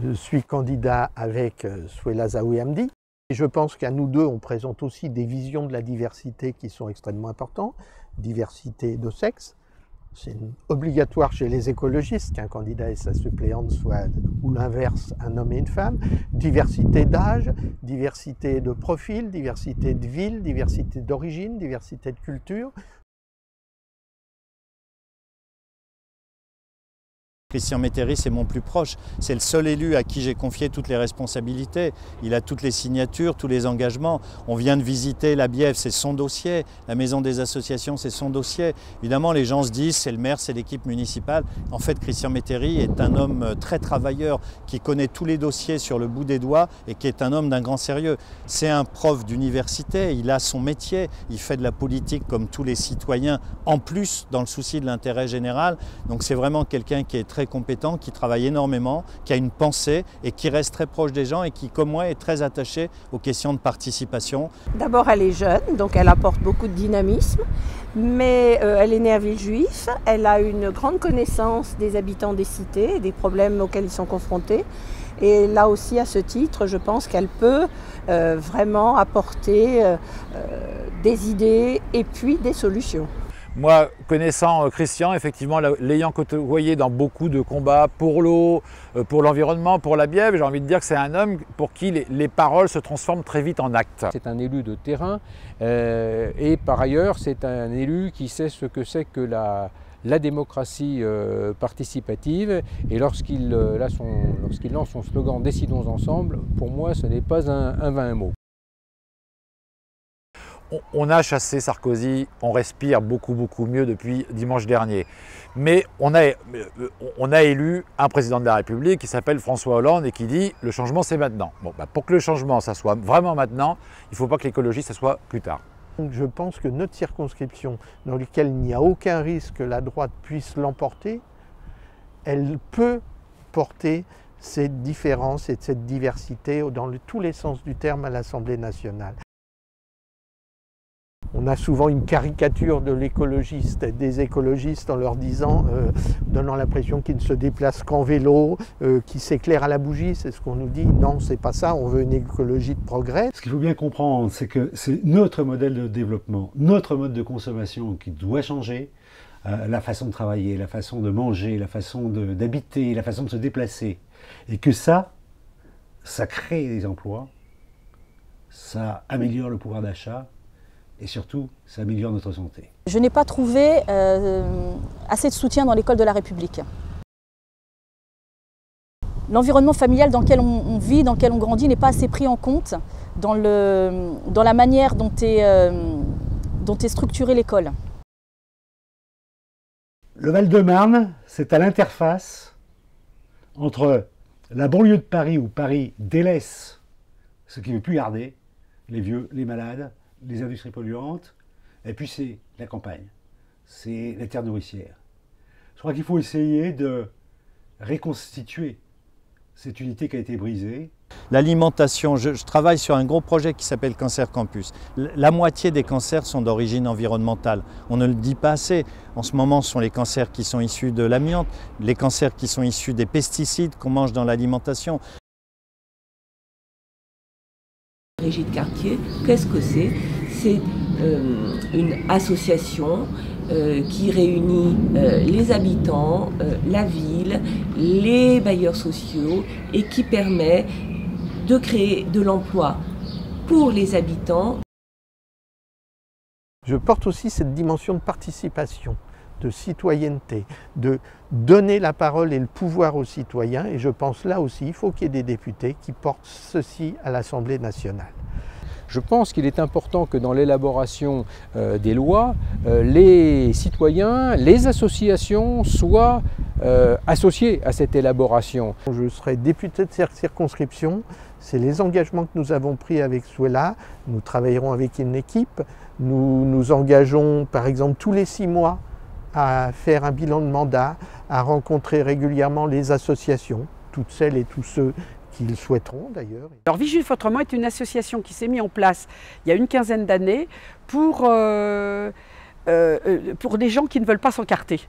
Je suis candidat avec Souheila Zaoui Hamdi. Et je pense qu'à nous deux, on présente aussi des visions de la diversité qui sont extrêmement importantes. Diversité de sexe. C'est obligatoire chez les écologistes qu'un candidat et sa suppléante soient, ou l'inverse, un homme et une femme. Diversité d'âge, diversité de profil, diversité de ville, diversité d'origine, diversité de culture. Christian Métairie, c'est mon plus proche. C'est le seul élu à qui j'ai confié toutes les responsabilités. Il a toutes les signatures, tous les engagements. On vient de visiter la Bièvre, c'est son dossier. La Maison des associations, c'est son dossier. Évidemment, les gens se disent, c'est le maire, c'est l'équipe municipale. En fait, Christian Métairie est un homme très travailleur, qui connaît tous les dossiers sur le bout des doigts et qui est un homme d'un grand sérieux. C'est un prof d'université, il a son métier, il fait de la politique comme tous les citoyens, en plus dans le souci de l'intérêt général. Donc c'est vraiment quelqu'un qui est très compétent, qui travaille énormément, qui a une pensée et qui reste très proche des gens et qui, comme moi, est très attaché aux questions de participation. D'abord, elle est jeune, donc elle apporte beaucoup de dynamisme, mais elle est née à Villejuif, elle a une grande connaissance des habitants des cités et des problèmes auxquels ils sont confrontés. Et là aussi, à ce titre, je pense qu'elle peut vraiment apporter des idées et puis des solutions. Moi, connaissant Christian, effectivement, l'ayant côtoyé dans beaucoup de combats pour l'eau, pour l'environnement, pour la Bièvre, j'ai envie de dire que c'est un homme pour qui les paroles se transforment très vite en actes. C'est un élu de terrain et par ailleurs, c'est un élu qui sait ce que c'est que la démocratie participative. Et lorsqu'il lance son slogan « Décidons ensemble », pour moi, ce n'est pas un vain mot. On a chassé Sarkozy, on respire beaucoup mieux depuis dimanche dernier. Mais on a élu un président de la République qui s'appelle François Hollande et qui dit « le changement c'est maintenant ». Bon, pour que le changement ça soit vraiment maintenant, il ne faut pas que l'écologie ça soit plus tard. Je pense que notre circonscription, dans laquelle il n'y a aucun risque que la droite puisse l'emporter, elle peut porter cette différence et cette diversité dans tous les sens du terme à l'Assemblée nationale. On a souvent une caricature de l'écologiste, des écologistes en leur disant, donnant l'impression qu'ils ne se déplacent qu'en vélo, qu'ils s'éclairent à la bougie, c'est ce qu'on nous dit. Non, c'est pas ça, on veut une écologie de progrès. Ce qu'il faut bien comprendre, c'est que c'est notre modèle de développement, notre mode de consommation qui doit changer. La façon de travailler, la façon de manger, la façon d'habiter, la façon de se déplacer. Et que ça crée des emplois, ça améliore le pouvoir d'achat, et surtout, ça améliore notre santé. Je n'ai pas trouvé assez de soutien dans l'école de la République. L'environnement familial dans lequel on vit, dans lequel on grandit, n'est pas assez pris en compte dans la manière dont est structurée l'école. Le Val-de-Marne, c'est à l'interface entre la banlieue de Paris où Paris délaisse ce qui ne veut plus garder, les vieux, les malades, les industries polluantes, et puis c'est la campagne, c'est la terre nourricière. Je crois qu'il faut essayer de reconstituer cette unité qui a été brisée. L'alimentation, je travaille sur un gros projet qui s'appelle Cancer Campus. La moitié des cancers sont d'origine environnementale. On ne le dit pas assez. En ce moment, ce sont les cancers qui sont issus de l'amiante, les cancers qui sont issus des pesticides qu'on mange dans l'alimentation. Brigitte Cartier, qu'est-ce que c'est? C'est une association qui réunit les habitants, la ville, les bailleurs sociaux et qui permet de créer de l'emploi pour les habitants. Je porte aussi cette dimension de participation, de citoyenneté, de donner la parole et le pouvoir aux citoyens. Et je pense là aussi, il faut qu'il y ait des députés qui portent ceci à l'Assemblée nationale. Je pense qu'il est important que dans l'élaboration des lois, les citoyens, les associations soient associés à cette élaboration. Je serai député de cette circonscription, c'est les engagements que nous avons pris avec Souheila. Nous travaillerons avec une équipe, nous nous engageons par exemple tous les 6 mois à faire un bilan de mandat, à rencontrer régulièrement les associations, toutes celles et tous ceux qu'ils souhaiteront d'ailleurs. Alors Villejuif Autrement est une association qui s'est mise en place il y a une quinzaine d'années pour des gens qui ne veulent pas s'encarter.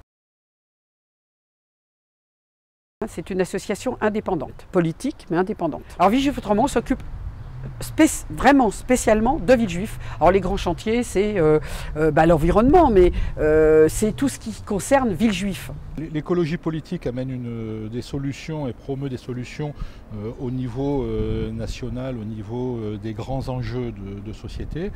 c'est une association indépendante, politique mais indépendante. Alors Villejuif Autrement s'occupe vraiment spécialement de Villejuif. Alors les grands chantiers, c'est l'environnement, mais c'est tout ce qui concerne Villejuif. L'écologie politique amène des solutions et promeut des solutions au niveau national, au niveau des grands enjeux de société.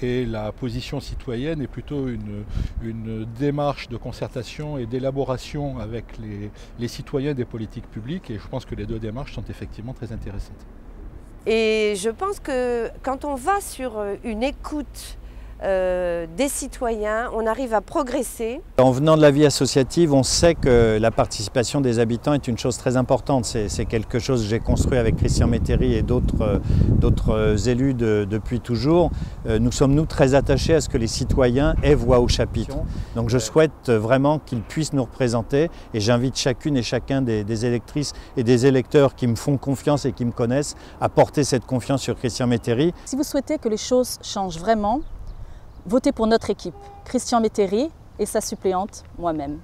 Et la position citoyenne est plutôt une démarche de concertation et d'élaboration avec les citoyens des politiques publiques. Et je pense que les deux démarches sont effectivement très intéressantes. Et je pense que quand on va sur une écoute des citoyens, on arrive à progresser. En venant de la vie associative, on sait que la participation des habitants est une chose très importante. C'est quelque chose que j'ai construit avec Christian Métairie et d'autres élus depuis toujours. Nous sommes, nous, très attachés à ce que les citoyens aient voix au chapitre. Donc je souhaite vraiment qu'ils puissent nous représenter et j'invite chacune et chacun des électrices et des électeurs qui me font confiance et qui me connaissent à porter cette confiance sur Christian Métairie. Si vous souhaitez que les choses changent vraiment, votez pour notre équipe, Christian Métairie et sa suppléante, moi-même.